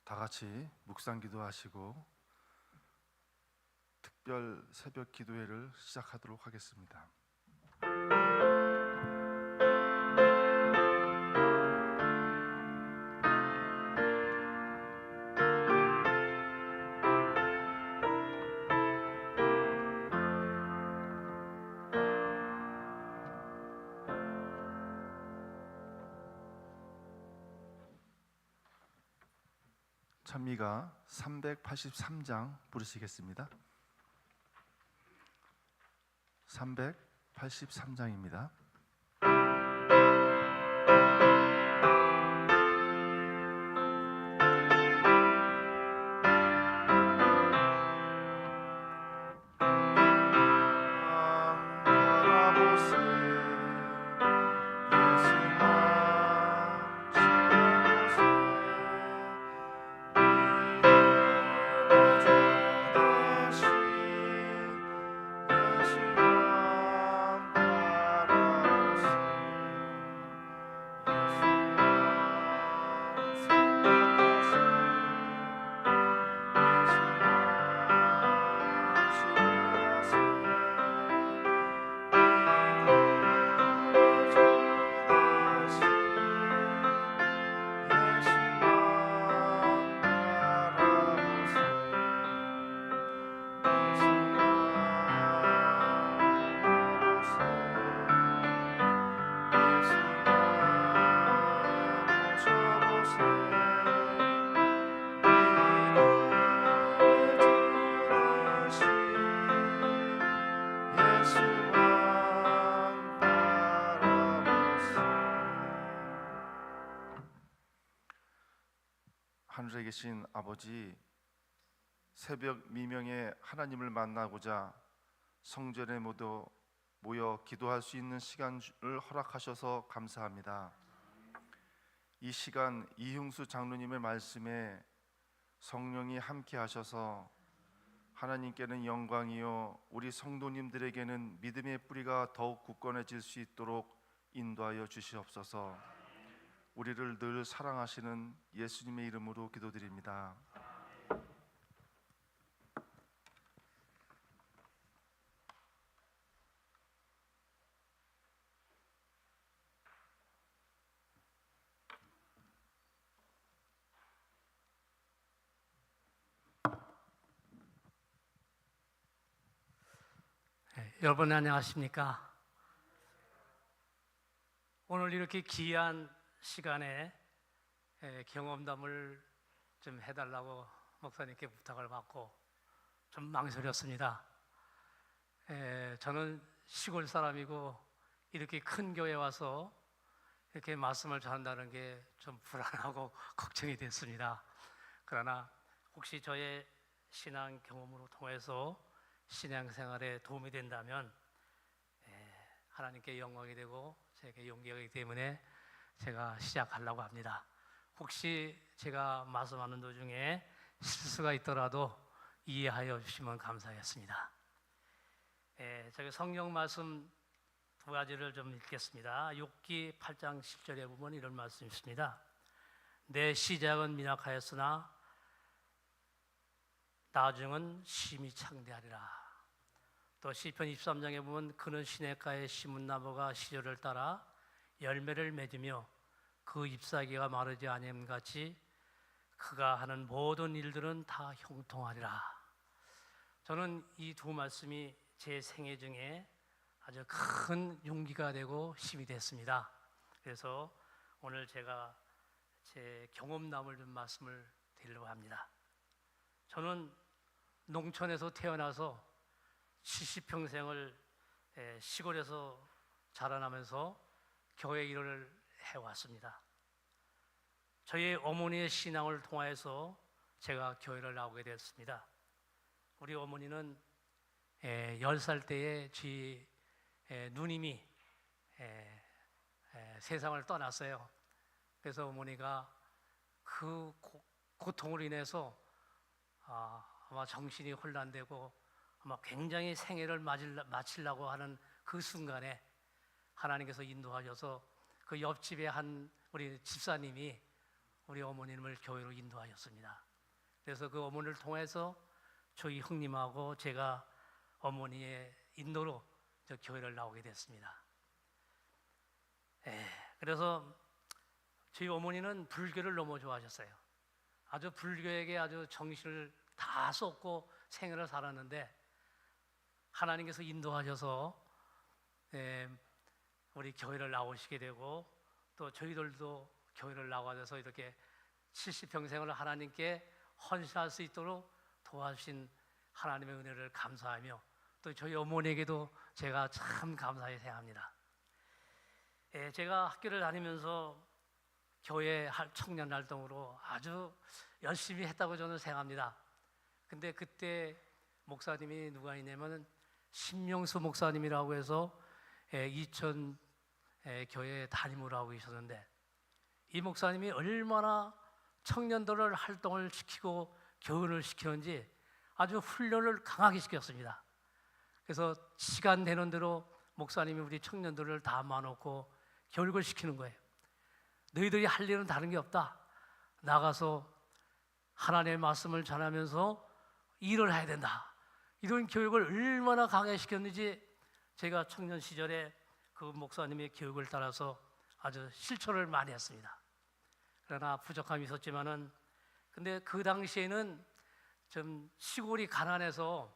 다 같이 묵상 기도하시고 특별 새벽 기도회를 시작하도록 하겠습니다. 찬미가 383장 부르시겠습니다. 383장입니다. 하늘에 계신 아버지, 새벽 미명에 하나님을 만나고자 성전에 모여 기도할 수 있는 시간을 허락하셔서 감사합니다. 이 시간 이흉수 장로님의 말씀에 성령이 함께 하셔서 하나님께는 영광이요 우리 성도님들에게는 믿음의 뿌리가 더욱 굳건해질 수 있도록 인도하여 주시옵소서. 우리를 늘 사랑하시는 예수님의 이름으로 기도드립니다. 여러분 안녕하십니까? 오늘 이렇게 귀한 시간에 경험담을 좀 해달라고 목사님께 부탁을 받고 좀 망설였습니다. 저는 시골 사람이고 이렇게 큰 교회에 와서 이렇게 말씀을 전한다는 게 좀 불안하고 걱정이 됐습니다. 그러나 혹시 저의 신앙 경험으로 통해서 신앙생활에 도움이 된다면 하나님께 영광이 되고 제게 용기가 되기 때문에 제가 시작하려고 합니다. 혹시 제가 말씀하는 도중에 실수가 있더라도 이해하여 주시면 감사하겠습니다. 저기 성경 말씀 두 가지를 좀 읽겠습니다. 욥기 8장 10절에 보면 이런 말씀이 있습니다. 내 시작은 미약하였으나 나중은 심히 창대하리라. 또 시편 23장에 보면 그는 시냇가에 심은 나무가 시절을 따라 열매를 맺으며 그 잎사귀가 마르지 아니함같이 그가 하는 모든 일들은 다 형통하리라. 저는 이 두 말씀이 제 생애 중에 아주 큰 용기가 되고 힘이 됐습니다. 그래서 오늘 제가 제 경험담을 좀 말씀을 드리려고 합니다. 저는 농촌에서 태어나서 70평생을 시골에서 자라나면서 교회 일을 해왔습니다. 저희 어머니의 신앙을 통해서 제가 교회를 나오게 됐습니다. 우리 어머니는 10살 때에 제 누님이 세상을 떠났어요. 그래서 어머니가 그 고통으로 인해서 아마 정신이 혼란되고 아마 굉장히 생애를 마치려고 하는 그 순간에 하나님께서 인도하셔서 그 옆집에 한 우리 집사님이 우리 어머님을 교회로 인도하셨습니다. 그래서 그 어머니를 통해서 저희 형님하고 제가 어머니의 인도로 저 교회를 나오게 됐습니다. 그래서 저희 어머니는 불교를 너무 좋아하셨어요. 아주 불교에게 아주 정신을 다 쏟고 생애를 살았는데 하나님께서 인도하셔서 우리 교회를 나오시게 되고 또 저희들도 교회를 나와서 이렇게 70평생을 하나님께 헌신할 수 있도록 도와주신 하나님의 은혜를 감사하며 또 저희 어머니에게도 제가 참 감사히 생각합니다. 제가 학교를 다니면서 교회 청년 활동으로 아주 열심히 했다고 저는 생각합니다. 근데 그때 목사님이 누가 있냐면 신명수 목사님이라고 해서 이천 교회 담임을 하고 계셨는데 이 목사님이 얼마나 청년들을 활동을 시키고 교훈을 시키는지 아주 훈련을 강하게 시켰습니다. 그래서 시간 되는 대로 목사님이 우리 청년들을 다 모아놓고 교육을 시키는 거예요. 너희들이 할 일은 다른 게 없다. 나가서 하나님의 말씀을 전하면서 일을 해야 된다. 이런 교육을 얼마나 강하게 시켰는지 제가 청년 시절에 그 목사님의 교육을 따라서 아주 실천을 많이 했습니다. 그러나 부족함이 있었지만은 근데 그 당시에는 좀 시골이 가난해서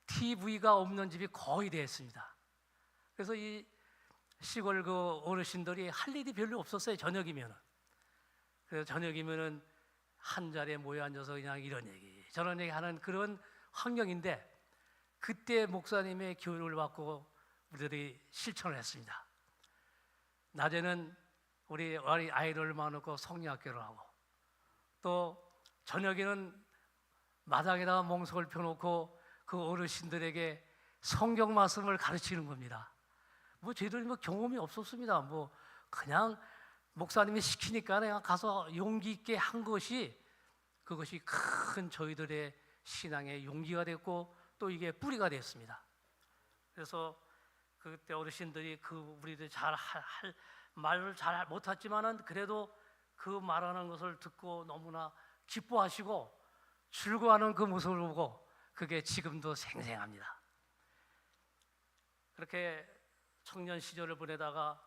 TV가 없는 집이 거의 됐습니다. 그래서 이 시골 그 어르신들이 할 일이 별로 없었어요. 저녁이면은. 그래서 저녁이면은 한 자리에 모여 앉아서 그냥 이런 얘기 저런 얘기 하는 그런 환경인데 그때 목사님의 교육을 받고 우리들이 실천을 했습니다. 낮에는 우리 아이들을 모아놓고 성리학교를 하고 또 저녁에는 마당에다가 몽석을 펴놓고 그 어르신들에게 성경 말씀을 가르치는 겁니다. 뭐 저희들이 뭐 경험이 없었습니다. 뭐 그냥 목사님이 시키니까 내가 가서 용기 있게 한 것이 그것이 큰 저희들의 신앙의 용기가 됐고 또 이게 뿌리가 됐습니다. 그래서 그때 어르신들이 그 우리들 잘 할 말을 잘 못했지만은 그래도 그 말하는 것을 듣고 너무나 기뻐하시고 즐거워하는 그 모습을 보고 그게 지금도 생생합니다. 그렇게 청년 시절을 보내다가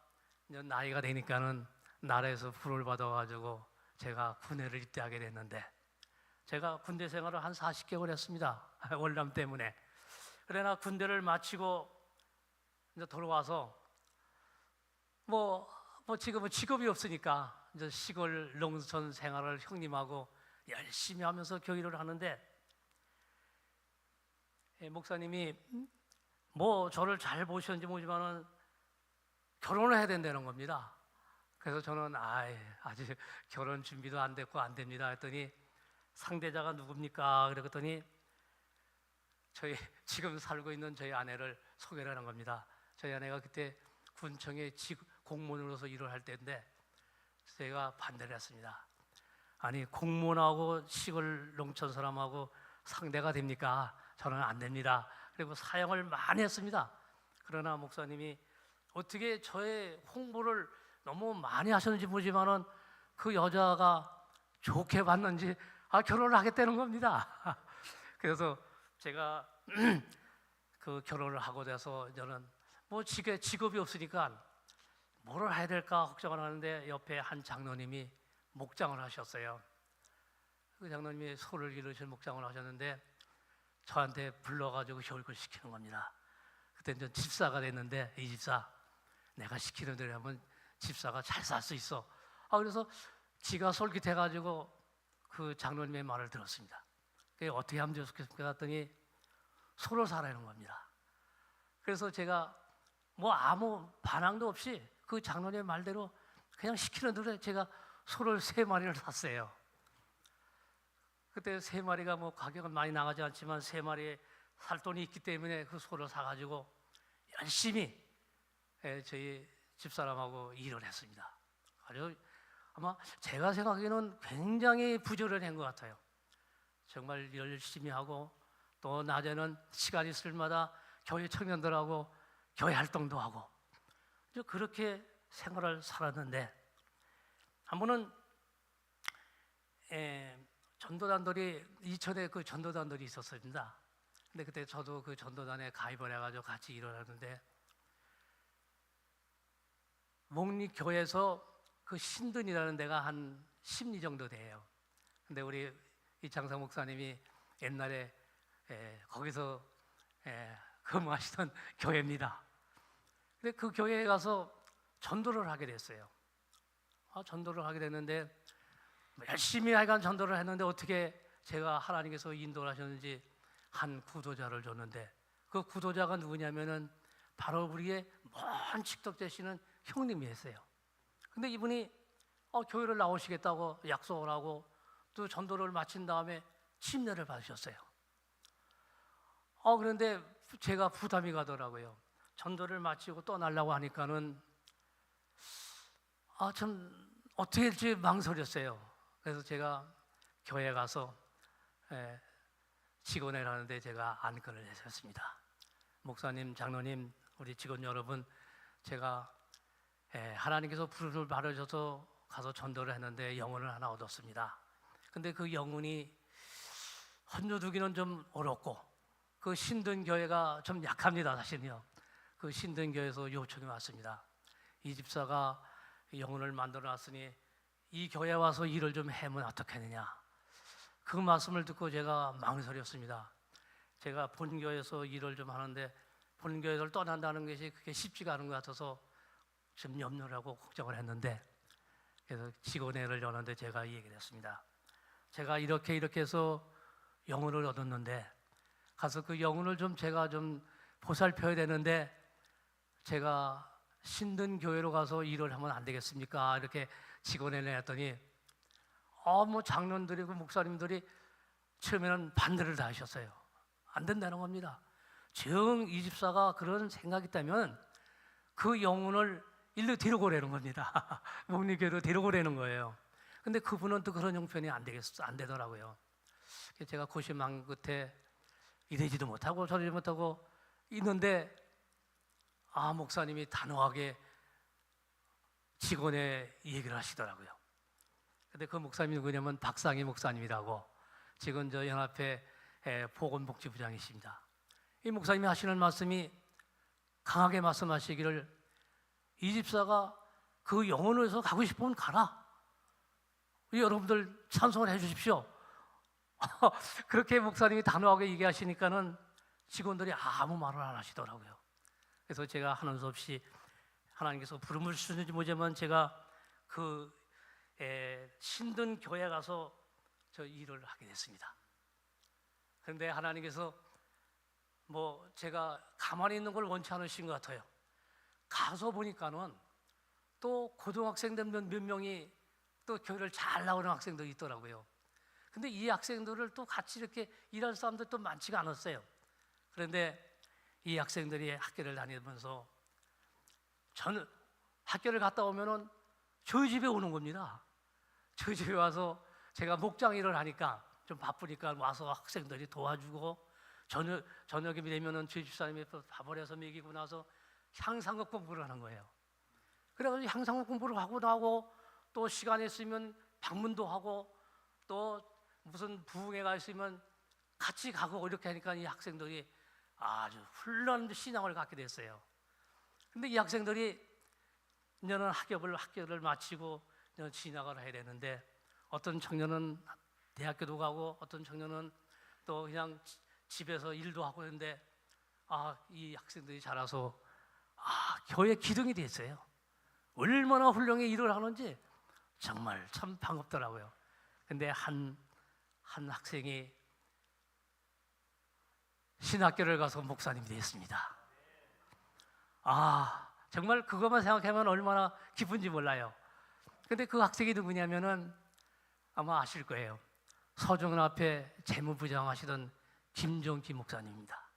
이제 나이가 되니까는 나라에서 부를 받아가지고 제가 군대를 입대하게 됐는데 제가 군대 생활을 한 40개월 했습니다. 월남 때문에. 그러나 군대를 마치고 이제 돌아와서 뭐 지금은 직업이 없으니까 이제 시골 농촌 생활을 형님하고 열심히 하면서 교육을 하는데 목사님이 뭐 저를 잘 보셨는지 모르지만은 결혼을 해야 된다는 겁니다. 그래서 저는 아직 결혼 준비도 안 됐고 안 됩니다 했더니 상대자가 누굽니까? 그랬더니 저희 지금 살고 있는 저희 아내를 소개를 하는 겁니다. 저희 아내가 그때 군청에 공무원으로서 일을 할 때인데 제가 반대를 했습니다. 아니 공무원하고 시골 농촌 사람하고 상대가 됩니까? 저는 안 됩니다. 그리고 사양을 많이 했습니다. 그러나 목사님이 어떻게 저의 홍보를 너무 많이 하셨는지 모르지만은 그 여자가 좋게 봤는지 결혼을 하겠다는 겁니다. 그래서 제가 그 결혼을 하고 돼서 저는 뭐 직업이 없으니까 뭐를 해야 될까 걱정을 하는데 옆에 한 장로님이 목장을 하셨어요. 그 장로님이 소를 기르실 목장을 하셨는데 저한테 불러가지고 교육을 시키는 겁니다. 그때 이제 집사가 됐는데 이 집사 내가 시키는 대로 하면 집사가 잘 살 수 있어. 그래서 지가 솔깃해가지고 그 장로님의 말을 들었습니다. 그게 어떻게 하면 좋겠습니까? 했더니 소로 살아는 겁니다. 그래서 제가 뭐 아무 반항도 없이 그 장로님의 말대로 그냥 시키는 대로 제가 소를 3마리를 샀어요. 그때 3마리가 뭐 가격은 많이 나가지 않지만 3마리에 살 돈이 있기 때문에 그 소를 사가지고 열심히 저희 집사람하고 일을 했습니다. 아주 아마 제가 생각하기에는 굉장히 부지런한 것 같아요. 정말 열심히 하고 또 낮에는 시간 있을 마다 교회 청년들하고 교회 활동도 하고 그렇게 생활을 살았는데 한 번은 전도단들이 이천에 그 전도단들이 있었습니다. 근데 그때 저도 그 전도단에 가입을 해가지고 같이 일을 하는데 목리교에서 그 신든이라는 데가 한 10리 정도 돼요. 근데 우리 이창성 목사님이 옛날에 거기서 근무하시던 교회입니다. 근데 그 교회에 가서 전도를 하게 됐어요. 전도를 하게 됐는데 열심히 하여간 전도를 했는데 어떻게 제가 하나님께서 인도를 하셨는지 한 구도자를 줬는데 그 구도자가 누구냐면은 바로 우리의 먼 직접 되시는 형님이었어요. 근데 이분이 교회를 나오시겠다고 약속을 하고 또 전도를 마친 다음에 침례를 받으셨어요. 그런데 제가 부담이 가더라고요. 전도를 마치고 떠나려고 하니까는 참 어떻게 할지 망설였어요. 그래서 제가 교회 가서 직원회를 하는데 제가 안건을 내셨습니다. 목사님, 장로님, 우리 직원 여러분, 제가 하나님께서 부름을 받으셔서 가서 전도를 했는데 영혼을 하나 얻었습니다. 근데 그 영혼이 헌주두기는 좀 어렵고 그 신든교회가 좀 약합니다. 사실은요. 그 신든교회에서 요청이 왔습니다. 이 집사가 영혼을 만들어 놨으니 이 교회에 와서 일을 좀 해면 어떻겠느냐. 그 말씀을 듣고 제가 망설였습니다. 제가 본교회에서 일을 좀 하는데 본교회를 떠난다는 것이 그게 쉽지가 않은 것 같아서 좀 염려를 하고 걱정을 했는데 그래서 직원회를 여는데 제가 얘기를 했습니다. 제가 이렇게 해서 영혼을 얻었는데 가서 그 영혼을 좀 제가 좀 보살펴야 되는데 제가 신든교회로 가서 일을 하면 안 되겠습니까? 이렇게 직원회를 했더니 뭐 장로들이고 목사님들이 처음에는 반대를 다 하셨어요. 안 된다는 겁니다. 정 이 집사가 그런 생각이 있다면 그 영혼을 일로 데리고 오라는 겁니다. 목리교회로 데리고 오라는 거예요. 근데 그분은 또 그런 형편이 안 되더라고요. 그래서 제가 고심한 끝에 이러지도 못하고 저러지 못하고 있는데 목사님이 단호하게 직원에 얘기를 하시더라고요. 근데 그 목사님이 누구냐면 박상희 목사님이라고 지금 저 연합회 보건복지부장이십니다. 이 목사님이 하시는 말씀이 강하게 말씀하시기를 이 집사가 그 영혼에서 가고 싶으면 가라. 여러분들 찬송을 해 주십시오. 그렇게 목사님이 단호하게 얘기하시니까는 직원들이 아무 말을 안 하시더라고요. 그래서 제가 하는 수 없이 하나님께서 부름을 주셨는지 모르지만 제가 그 신든 교회 가서 저 일을 하게 됐습니다. 그런데 하나님께서 제가 가만히 있는 걸 원치 않으신 것 같아요. 가서 보니까는 또 고등학생들 몇 명이 또 교회를 잘 나오는 학생들이 있더라고요. 근데 이 학생들을 또 같이 이렇게 일할 사람들 또 많지가 않았어요. 그런데 이 학생들이 학교를 다니면서 저는 학교를 갔다 오면은 저희 집에 오는 겁니다. 저희 집에 와서 제가 목장 일을 하니까 좀 바쁘니까 와서 학생들이 도와주고 저녁이 되면은 저희 집사님이 밥을 해서 먹이고 나서 향상곡 공부를 하는 거예요. 그래가지고 향상곡 공부를 하고 나고 또 시간이 있으면 방문도 하고 또 무슨 부흥회가 있으면 같이 가고 이렇게 하니까 이 학생들이 아주 훌륭한 신앙을 갖게 됐어요. 근데 이 학생들이 이제는 학교를 마치고 이제 진학을 해야 되는데 어떤 청년은 대학교도 가고 어떤 청년은 또 그냥 집에서 일도 하고 있는데 이 학생들이 자라서 교회 기둥이 됐어요. 얼마나 훌륭히 일을 하는지 정말 참 반갑더라고요. 근데 한 학생이 신학교를 가서 목사님이 됐습니다. 정말 그것만 생각하면 얼마나 기쁜지 몰라요. 근데 그 학생이 누구냐면은 아마 아실 거예요. 서정연합회 재무부장 하시던 김종기 목사님입니다.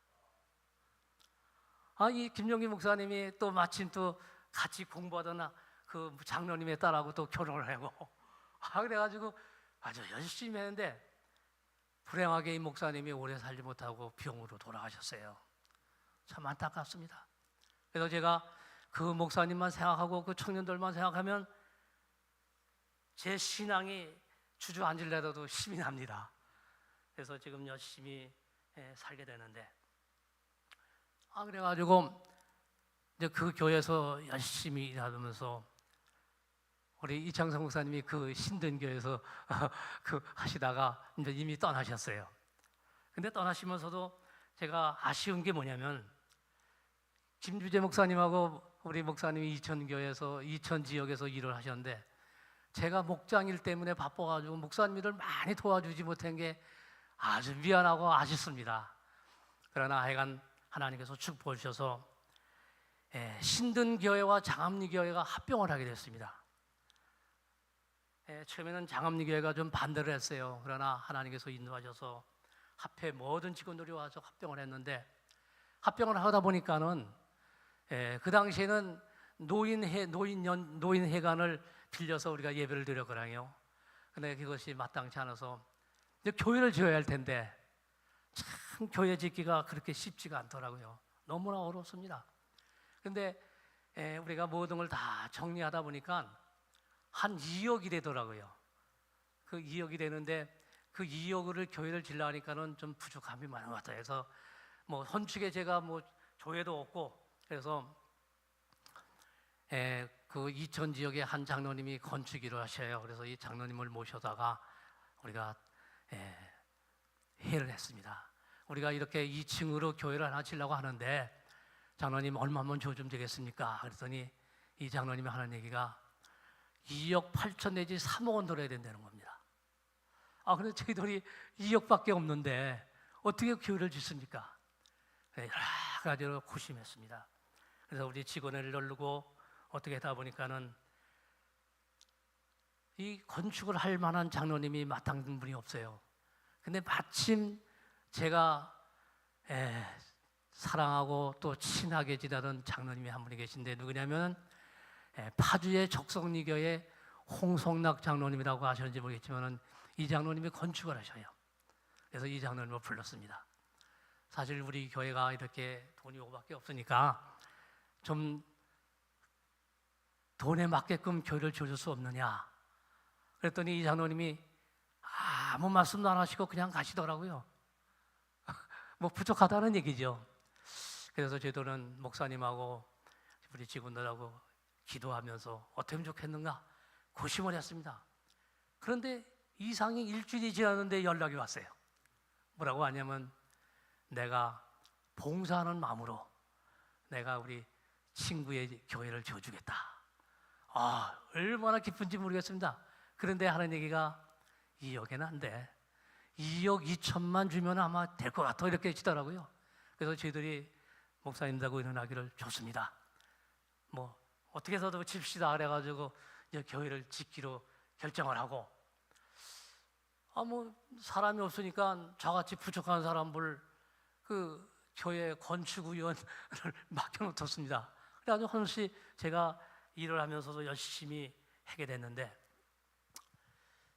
이 김종기 목사님이 또 마침 또 같이 공부하던 그 장로님의 딸하고 또 결혼을 하고 그래가지고 아주 열심히 했는데 불행하게 이 목사님이 오래 살지 못하고 병으로 돌아가셨어요. 참 안타깝습니다. 그래서 제가 그 목사님만 생각하고 그 청년들만 생각하면 제 신앙이 주저앉으려도 힘이 납니다. 그래서 지금 열심히 살게 되는데, 그래가지고 이제 그 교회에서 열심히 일하면서 우리 이창성 목사님이 그 힘든 교회에서 그 하시다가 이제 이미 떠나셨어요. 근데 떠나시면서도 제가 아쉬운 게 뭐냐면, 김주재 목사님하고 우리 목사님이 이천교회에서 이천 지역에서 일을 하셨는데, 제가 목장일 때문에 바빠가지고 목사님들을 많이 도와주지 못한 게 아주 미안하고 아쉽습니다. 그러나 하여간 하나님께서 축복해 주셔서 신든교회와 장암리교회가 합병을 하게 됐습니다. 처음에는 장암리교회가 좀 반대를 했어요. 그러나 하나님께서 인도하셔서 합회 모든 직원들이 와서 합병을 했는데, 합병을 하다 보니까는 그 당시에는 노인회관을 빌려서 우리가 예배를 드렸거든요. 근데 그것이 마땅치 않아서 이제 교회를 지어야 할 텐데, 참 교회 짓기가 그렇게 쉽지가 않더라고요. 너무나 어렵습니다. 근데 우리가 모든 걸 다 정리하다 보니까 한 2억이 되더라고요. 그 2억이 되는데, 그 2억을 교회를 지으려 하니까는 좀 부족함이 많은 것 같아요. 그래서 뭐 헌축에 제가 뭐 조회도 없고, 그래서 그 이천 지역의 한 장로님이 건축 일을 하셔요. 그래서 이 장로님을 모셔다가 우리가 회의를 했습니다. 우리가 이렇게 2층으로 교회를 하나 지으려고 하는데 장로님 얼마만 줘주면 되겠습니까? 그랬더니 이 장로님이 하는 얘기가 2억 8천 내지 3억 원 들어야 된다는 겁니다. 근데 저희들이 2억밖에 없는데 어떻게 교회를 짓습니까? 여러 가지로 고심했습니다. 그래서 우리 직원을 누르고 어떻게 하다 보니까는 이 건축을 할 만한 장로님이 마땅한 분이 없어요. 근데 마침 제가 사랑하고 또 친하게 지내던 장로님이 한 분이 계신데, 누구냐면 파주의 적성리교회 홍성락 장로님이라고 아셨는지 모르겠지만 이 장로님이 건축을 하셔요. 그래서 이 장로님을 불렀습니다. 사실 우리 교회가 이렇게 돈이 5밖에 없으니까 좀 돈에 맞게끔 교회를 지어줄 수 없느냐. 그랬더니 이 장로님이 아무 말씀도 안 하시고 그냥 가시더라고요. 뭐 부족하다는 얘기죠. 그래서 저희들은 목사님하고 우리 직원들하고 기도하면서 어떻게 하면 좋겠는가 고심을 했습니다. 그런데 이상이 일주일이 지났는데 연락이 왔어요. 뭐라고 하냐면, 내가 봉사하는 마음으로 내가 우리 친구의 교회를 지어주겠다. 얼마나 기쁜지 모르겠습니다. 그런데 하는 얘기가 2억에는 안 돼. 2억 2천만 주면 아마 될 것 같아. 이렇게 치더라고요. 그래서 저희들이 목사님들하고 일어나기를 좋습니다. 뭐 어떻게 해서도 칩시다. 그래가지고 이제 교회를 짓기로 결정을 하고, 뭐 사람이 없으니까 저같이 부족한 사람을 그 교회 건축위원을 맡겨놓았습니다. 그래가지고 헌시 제가 일을 하면서도 열심히 하게 됐는데,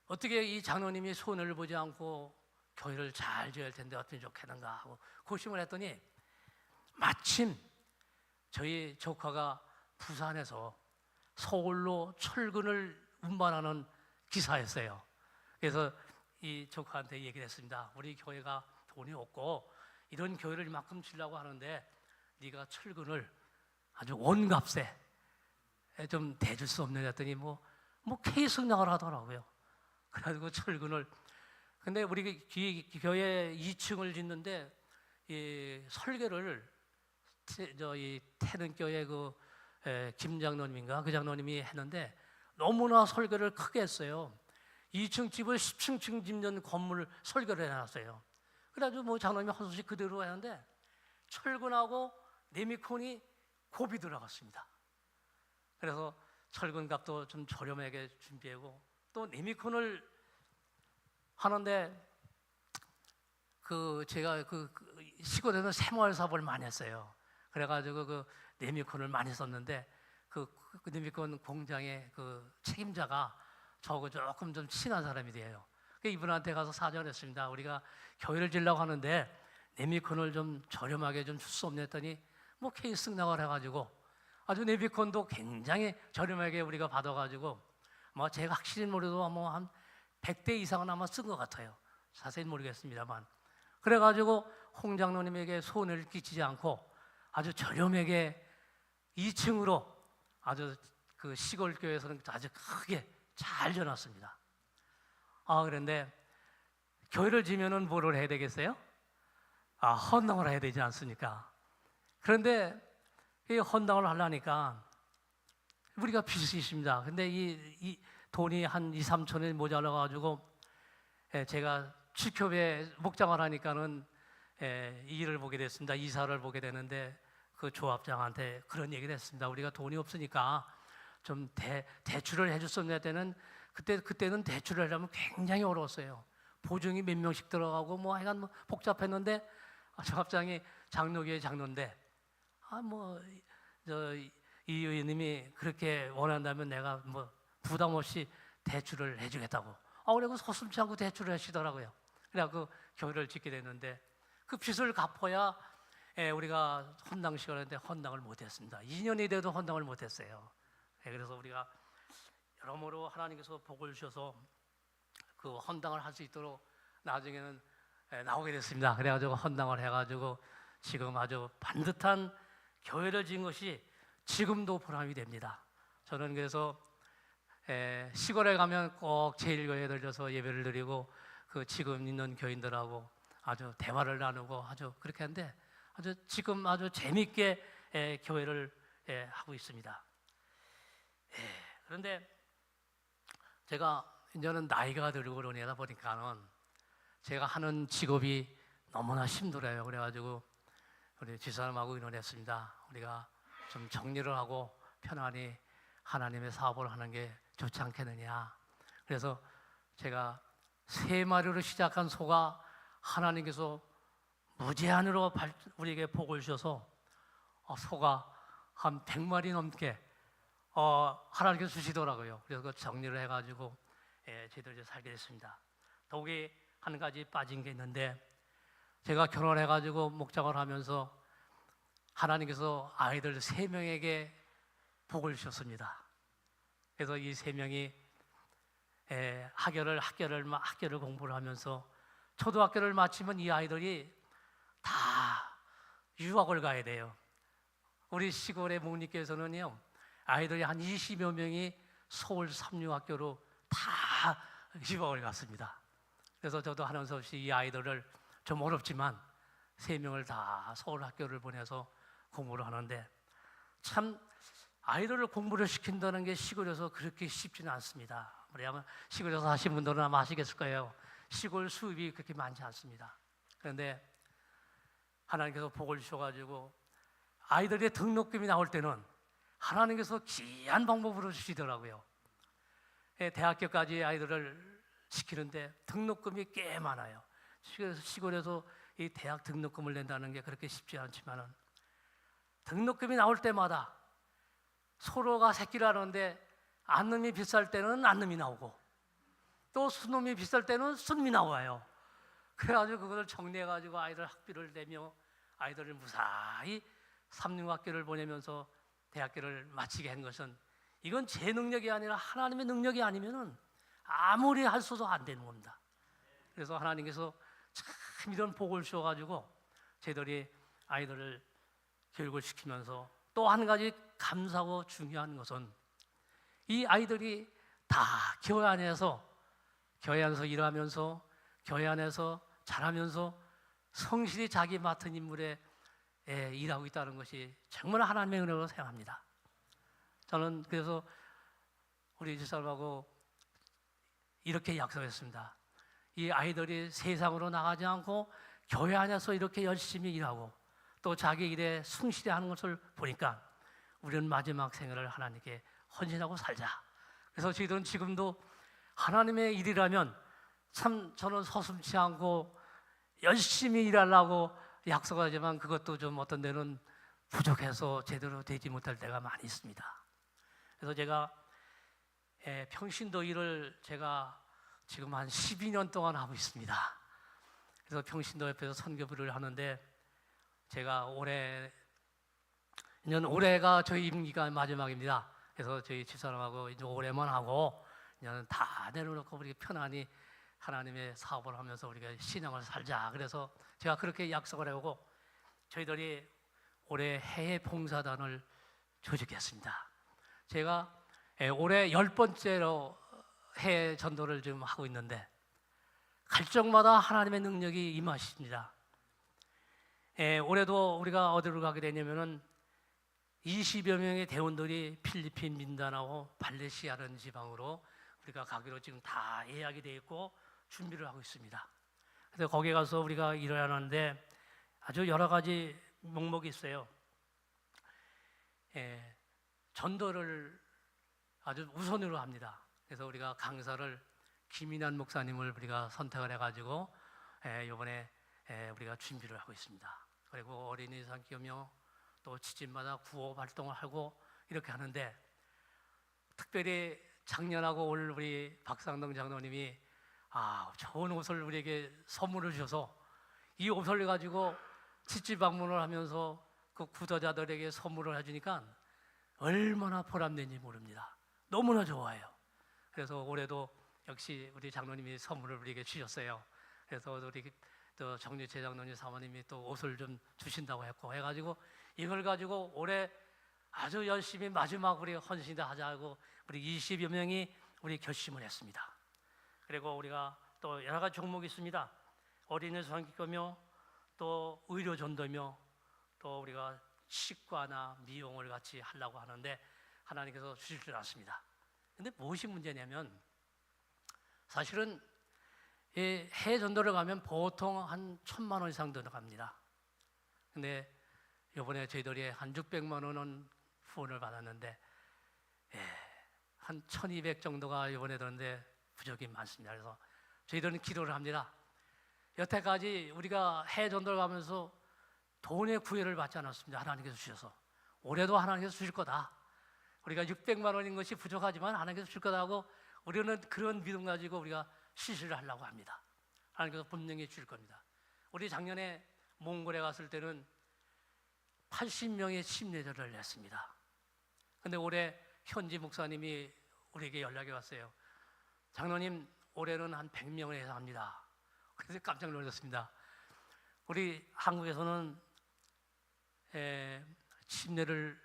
어떻게 이 장로님이 손을 보지 않고 교회를 잘 지어야 할 텐데 어떻게 좋겠는가 하고 고심을 했더니, 마침 저희 조카가 부산에서 서울로 철근을 운반하는 기사였어요. 그래서 이 조카한테 얘기를 했습니다. 우리 교회가 돈이 없고 이런 교회를 이만큼 지으려고 하는데 네가 철근을 아주 원값에 좀 대줄 수 없느냐 했더니 뭐 케이스 승낙을 하더라고요. 그래가지고 철근을, 근데 우리 교회 2층을 짓는데 이 설계를 이 태능교회 그 김 장로님인가 그 장로님이 했는데 너무나 설계를 크게 했어요. 2층 집을 10층 짓는 건물을 설계를 해놨어요. 그래가지고 뭐 장로님이 한 소식 그대로 하는데 철근하고 네미콘이 곱이 들어갔습니다. 그래서 철근 값도 좀 저렴하게 준비하고 또 네미콘을 하는데 제가 시골에는 새마을 사업을 많이 했어요. 그래가지고 그 네미콘을 많이 썼는데 그 네미콘 공장의 그 책임자가 저하고 조금 좀 친한 사람이 돼요. 이분한테 가서 사정했습니다. 우리가 교회를 지으려고 하는데 네미콘을 좀 저렴하게 좀 줄 수 없냐 했더니 뭐 케이스 승낙을 해가지고 아주 네미콘도 굉장히 저렴하게 우리가 받아가지고 뭐 제가 확실히 모르도 뭐 한 100대 이상은 아마 쓴 것 같아요. 자세히 모르겠습니다만. 그래가지고 홍 장로님에게 손해를 끼치지 않고 아주 저렴하게 2층으로 아주 그 시골 교회에서는 아주 크게 잘 지어놨습니다. 그런데 교회를 지면은 뭐를 해야 되겠어요? 헌당을 해야 되지 않습니까? 그런데 이 헌당을 하려니까 우리가 빚이 있습니다. 근데 이 돈이 한 2, 3천원이 모자라가지고 제가 축협에 목장을 하니까는 이 일을 보게 됐습니다. 이사를 보게 되는데 그 조합장한테 그런 얘기를 했습니다. 우리가 돈이 없으니까 좀 대출을 해줬었는데 그때는 대출을 하려면 굉장히 어려웠어요. 보증이 몇 명씩 들어가고 뭐 하여간 뭐 복잡했는데 조합장이 장로교회 장로인데 이 의원님이 그렇게 원한다면 내가 뭐 부담 없이 대출을 해주겠다고. 그리고 서슴지 않고 대출을 하시더라고요. 그래갖고 교회를 짓게 됐는데 그 빚을 갚아야 우리가 헌당 시간인데 헌당을 못했습니다. 2년이 돼도 헌당을 못했어요. 그래서 우리가 여러모로 하나님께서 복을 주셔서 그 헌당을 할 수 있도록 나중에는 나오게 됐습니다. 그래가지고 헌당을 해가지고 지금 아주 반듯한 교회를 지은 것이 지금도 보람이 됩니다. 저는 그래서 시골에 가면 꼭 제1교회에 들려서 예배를 드리고 그 지금 있는 교인들하고 아주 대화를 나누고 아주 그렇게 하는데 지금 아주 재밌게 교회를 하고 있습니다. 그런데 제가 이제는 나이가 들고 그러다 보니까는 제가 하는 직업이 너무나 힘들어요. 그래가지고 우리 집사람하고 의논했습니다. 우리가 좀 정리를 하고 편안히 하나님의 사업을 하는 게 좋지 않겠느냐. 그래서 제가 3마리로 시작한 소가 하나님께서 무제한으로 우리에게 복을 주셔서 소가 한 100마리 넘게 하나님께서 주시더라고요. 그래서 그 정리를 해가지고 저희들 이제 살게 됐습니다. 더욱이 한 가지 빠진 게 있는데 제가 결혼해가지고 목장을 하면서 하나님께서 아이들 3명에게 복을 주셨습니다. 그래서 이 3명이 학교를 공부를 하면서 초등학교를 마치면 이 아이들이 다 유학을 가야 돼요. 우리 시골의 목립교에서는요 아이들이 한 20여 명이 서울 삼류학교로 다 유학을 갔습니다. 그래서 저도 하는 수 없이 이 아이들을 좀 어렵지만 3명을 다 서울 학교를 보내서 공부를 하는데 참 아이들을 공부를 시킨다는 게 시골에서 그렇게 쉽지는 않습니다. 왜냐하면 시골에서 사신 분들은 아마 아시겠을 거예요. 시골 수입이 그렇게 많지 않습니다. 그런데 하나님께서 복을 주셔가지고 아이들의 등록금이 나올 때는 하나님께서 귀한 방법으로 주시더라고요. 대학교까지 아이들을 시키는데 등록금이 꽤 많아요. 시골에서 이 대학 등록금을 낸다는 게 그렇게 쉽지 않지만은 등록금이 나올 때마다 소로가 새끼를 하는데 안놈이 비쌀 때는 안놈이 나오고 또 순놈이 비쌀 때는 순놈이 나와요. 그래가지고 그걸 정리해가지고 아이들 학비를 내며 아이들을 무사히 삼류학교를 보내면서 대학교를 마치게 한 것은 이건 제 능력이 아니라 하나님의 능력이 아니면은 아무리 할 수도 안 되는 겁니다. 그래서 하나님께서 참 이런 복을 주셔가지고 저희들이 아이들을 교육을 시키면서 또 한 가지 감사하고 중요한 것은 이 아이들이 다 교회 안에서 일하면서 교회 안에서 자라면서 성실히 자기 맡은 인물에 일하고 있다는 것이 정말 하나님의 은혜로 생각합니다. 저는 그래서 우리 집사람하고 이렇게 약속했습니다. 이 아이들이 세상으로 나가지 않고 교회 안에서 이렇게 열심히 일하고 또 자기 일에 충실히 하는 것을 보니까 우리는 마지막 생애를 하나님께 헌신하고 살자. 그래서 저희들은 지금도 하나님의 일이라면 참 저는 서슴지 않고 열심히 일하려고 약속하지만 그것도 좀 어떤 데는 부족해서 제대로 되지 못할 때가 많이 있습니다. 그래서 제가 평신도 일을 제가 지금 한 12년 동안 하고 있습니다. 그래서 평신도 옆에서 선교부를 하는데 제가 올해가 저희 임기가 마지막입니다. 그래서 저희 집사람하고 이제 올해만 하고 그냥 다 내려놓고 우리 편안히 하나님의 사업을 하면서 우리가 신앙을 살자. 그래서 제가 그렇게 약속을 해오고 저희들이 올해 해외 봉사단을 조직했습니다. 제가 올해 10번째로 해외 전도를 지금 하고 있는데 갈 적마다 하나님의 능력이 임하십니다. 올해도 우리가 어디로 가게 되냐면은 20여 명의 대원들이 필리핀 민다나오 발레시아라는 지방으로 우리가 가기로 지금 다 예약이 되어 있고 준비를 하고 있습니다. 그래서 거기 가서 우리가 일을 하는데 아주 여러 가지 목목이 있어요. 전도를 아주 우선으로 합니다. 그래서 우리가 강사를 김인환 목사님을 우리가 선택을 해가지고 이번에 우리가 준비를 하고 있습니다. 그리고 어린이 산기며 또 지집마다 구호 활동을 하고 이렇게 하는데 특별히 작년하고 올 우리 박상동 장로님이 좋은 옷을 우리에게 선물을 주셔서 이 옷을 가지고 지집 방문을 하면서 그 구도자들에게 선물을 해주니까 얼마나 보람된지 모릅니다. 너무나 좋아요. 그래서 올해도 역시 우리 장로님이 선물을 우리에게 주셨어요. 그래서 우리 또 정유채 장로님 사모님이 또 옷을 좀 주신다고 했고 해가지고 이걸 가지고 올해 아주 열심히 마지막 우리 헌신다 하자고 우리 20여 명이 우리 결심을 했습니다. 그리고 우리가 또 여러 가지 종목이 있습니다. 어린이 성기교며 또 의료 전도며 또 우리가 치과나 미용을 같이 하려고 하는데 하나님께서 주실 줄 알았습니다. 근데 무엇이 문제냐면 사실은 이 해외 전도를 가면 보통 한 1,000만 원 이상 들어갑니다. 근데 이번에 저희들이 한 600만 원은 후원을 받았는데 한 1,200 정도가 이번에 들었는데 부족이 많습니다. 그래서 저희들은 기도를 합니다. 여태까지 우리가 해외 전도를 가면서 돈의 구애를 받지 않았습니다. 하나님께서 주셔서 올해도 하나님께서 주실 거다. 우리가 600만 원인 것이 부족하지만 하나님께서 주실 거다 하고 우리는 그런 믿음 가지고 우리가 실시를 하려고 합니다. 하나님께서 분명히 주실 겁니다. 우리 작년에 몽골에 갔을 때는 80명의 침례자를 했습니다. 근데 올해 현지 목사님이 우리에게 연락이 왔어요. 장로님 올해는 한 100명을 해서 합니다. 그래서 깜짝 놀랐습니다. 우리 한국에서는 침례를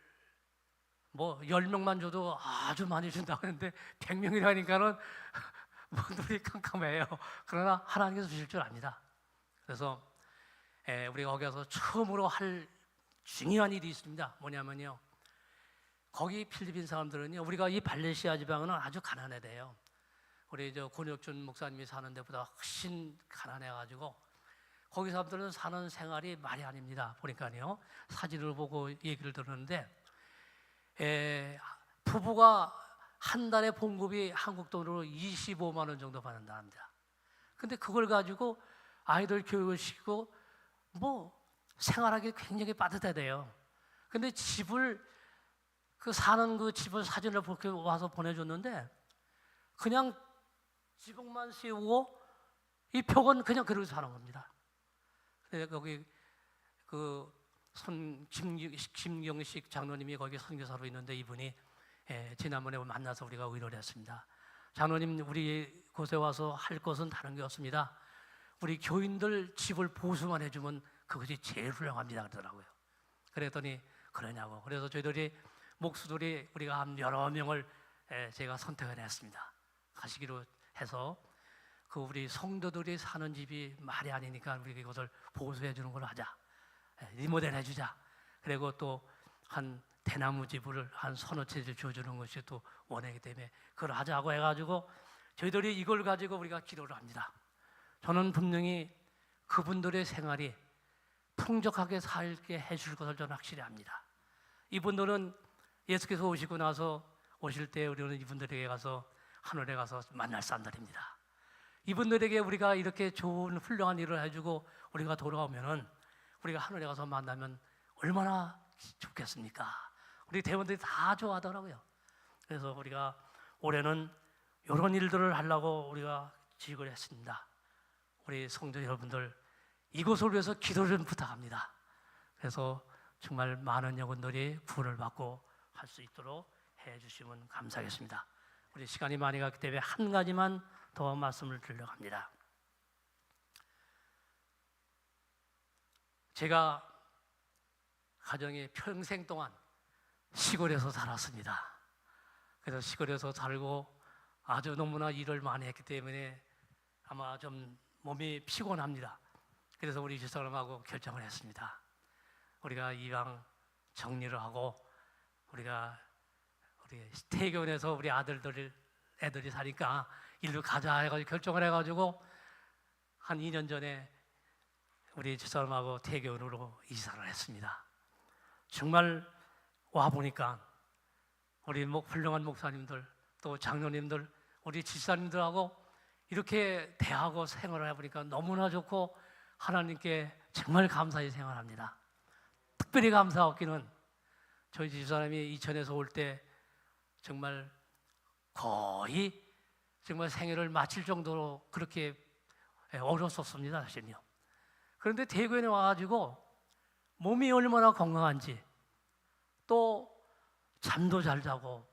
뭐 10명만 줘도 아주 많이 준다고 하는데 100명이라니까는 뭐 눈이 깜깜해요. 그러나 하나님께서 주실 줄 압니다. 그래서 우리가 거기 가서 처음으로 할 중요한 일이 있습니다. 뭐냐면요, 거기 필리핀 사람들은요, 우리가 이 발레시아 지방은 아주 가난해대요. 우리 저 권혁준 목사님이 사는 데보다 훨씬 가난해가지고 거기 사람들은 사는 생활이 말이 아닙니다. 보니까요, 사진을 보고 얘기를 들었는데 부부가 한 달에 봉급이 한국 돈으로 25만 원 정도 받는다 합니다. 근데 그걸 가지고 아이들 교육을 시키고 뭐 생활하기 굉장히 빠듯하대요. 근데 집을 사는 그 집을 사진을 그렇게 와서 보내줬는데 그냥 지붕만 씌우고 이 벽은 그냥 그러고 사는 겁니다. 근데 거기 김경식 장로님이 거기 선교사로 있는데 이분이 지난번에 만나서 우리가 의논을 했습니다. 장로님, 우리 곳에 와서 할 것은 다른 게 없습니다. 우리 교인들 집을 보수만 해주면 그것이 제일 훌륭합니다 그러더라고요. 그랬더니 그러냐고. 그래서 저희들이 목수들이 우리가 한 여러 명을 제가 선택을 했습니다. 가시기로 해서 그 우리 성도들이 사는 집이 말이 아니니까 우리 이것을 보수해 주는 걸로 하자. 리모델 해주자. 그리고 또 한 대나무 집을 한 서너 채를 줘주는 것이 또 원하기 때문에 그걸 하자고 해가지고 저희들이 이걸 가지고 우리가 기도를 합니다. 저는 분명히 그분들의 생활이 풍족하게 살게 해줄 것을 저는 확실히 합니다. 이분들은 예수께서 오시고 나서 오실 때 우리는 이분들에게 가서 하늘에 가서 만날 사람들입니다. 이분들에게 우리가 이렇게 좋은 훌륭한 일을 해주고 우리가 돌아오면은 우리가 하늘에 가서 만나면 얼마나 좋겠습니까? 우리 대원들이 다 좋아하더라고요. 그래서 우리가 올해는 이런 일들을 하려고 우리가 지휘를 했습니다. 우리 성도 여러분들 이곳을 위해서 기도를 좀 부탁합니다. 그래서 정말 많은 영혼들이 구원을 받고 할 수 있도록 해주시면 감사하겠습니다. 우리 시간이 많이 갔기 때문에 한 가지만 더 말씀을 드리려고 합니다. 제가 가정에 평생 동안 시골에서 살았습니다. 그래서 시골에서 살고 아주 너무나 일을 많이 했기 때문에 아마 좀 몸이 피곤합니다. 그래서 우리 집사람하고 결정을 했습니다. 우리가 이왕 정리를 하고 우리 태교원에서 우리 애들이 사니까 일로 가자 해가지고 결정을 해가지고 한 2년 전에 우리 집사람하고 태교원으로 이사를 했습니다. 정말 와 보니까 우리 훌륭한 목사님들 또 장로님들 우리 집사님들하고 이렇게 대하고 생활을 해보니까 너무나 좋고 하나님께 정말 감사히 생활합니다. 특별히 감사하기는 저희 집사람이 이천에서 올 때 정말 거의 정말 생애를 마칠 정도로 그렇게 어려웠었습니다, 사실요. 그런데 대구에 와가지고 몸이 얼마나 건강한지 또 잠도 잘 자고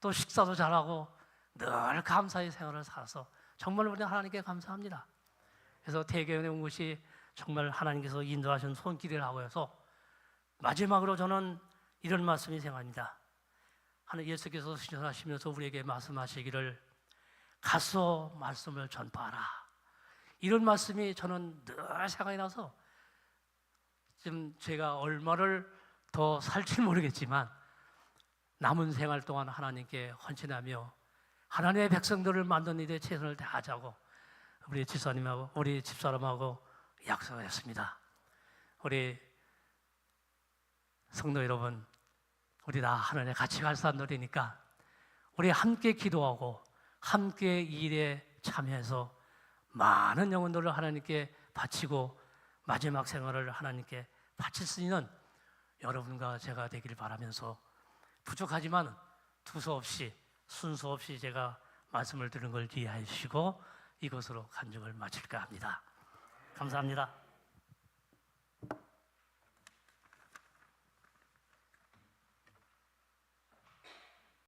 또 식사도 잘하고 늘 감사의 생활을 살아서 정말 우리 하나님께 감사합니다. 그래서 대교원에 온 것이 정말 하나님께서 인도하신 손길이라고 해서 마지막으로 저는 이런 말씀이 생각합니다. 하나님 예수께서 신천하시면서 우리에게 말씀하시기를 가서 말씀을 전파하라. 이런 말씀이 저는 늘 생각이 나서 지금 제가 얼마를 더 살지 모르겠지만 남은 생활 동안 하나님께 헌신하며 하나님의 백성들을 만드는 데 최선을 다하자고 우리 집사님하고 우리 집사람하고 약속을 했습니다. 우리 성도 여러분, 우리 다 하나님의 같이 갈 산들이니까 우리 함께 기도하고 함께 일에 참여해서 많은 영혼들을 하나님께 바치고 마지막 생활을 하나님께 바칠 수 있는 여러분과 제가 되기를 바라면서 부족하지만 두서없이 순서 없이 제가 말씀을 드린 걸 이해해 주시고 이것으로 간증을 마칠까 합니다. 감사합니다.